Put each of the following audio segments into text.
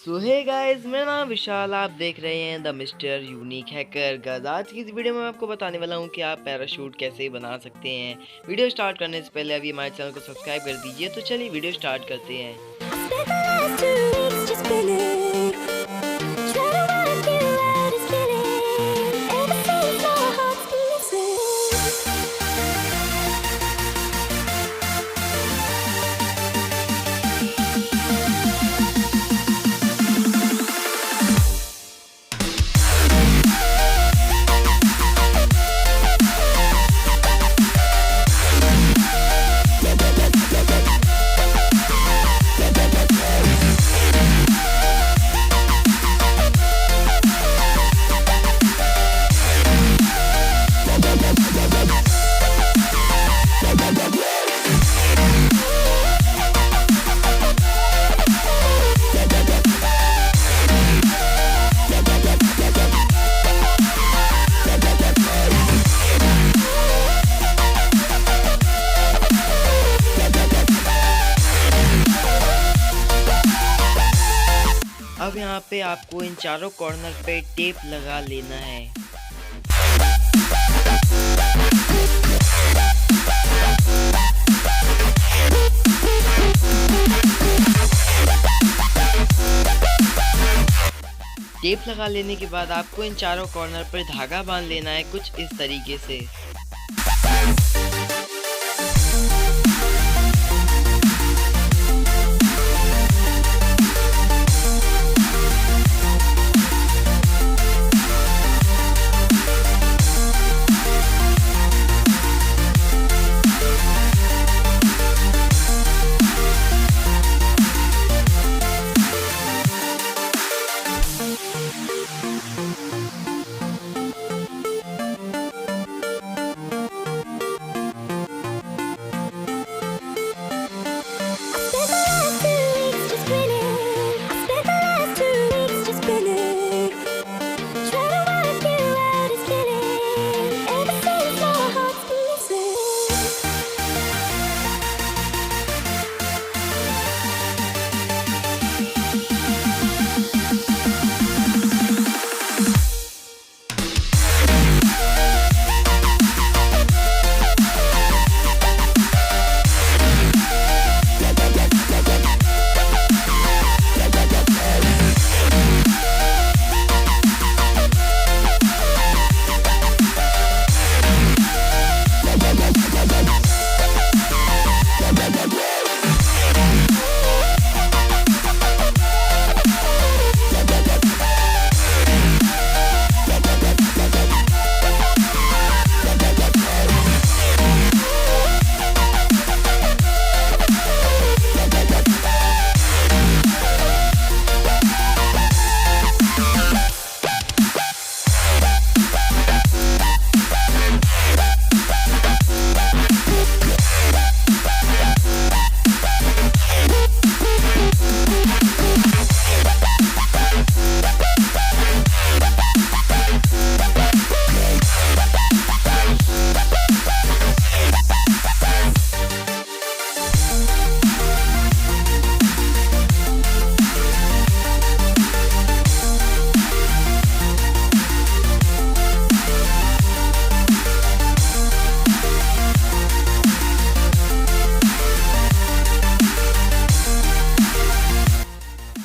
सो hey guys, मेरा नाम विशाल। आप देख रहे हैं the mister unique hacker. Guys, आज की इस वीडियो में मैं आपको बताने वाला हूं कि आप पैराशूट कैसे बना सकते हैं। वीडियो स्टार्ट करने से पहले अभी हमारे चैनल को सब्सक्राइब कर दीजिए। तो चलिए वीडियो स्टार्ट करते हैं। अब यहाँ पे आपको इन चारों कॉर्नर पे टेप लगा लेना है। टेप लगा लेने के बाद आपको इन चारों कॉर्नर पर धागा बांध लेना है कुछ इस तरीके से।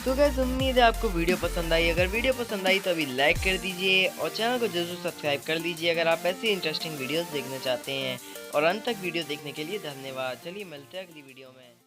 तो गाइस, उम्मीद है आपको वीडियो पसंद आई। अगर वीडियो पसंद आई तो अभी लाइक कर दीजिए और चैनल को जरूर सब्सक्राइब कर लीजिए अगर आप ऐसी इंटरेस्टिंग वीडियोस देखना चाहते हैं। और अंत तक वीडियो देखने के लिए धन्यवाद। चलिए मिलते हैं अगली वीडियो में।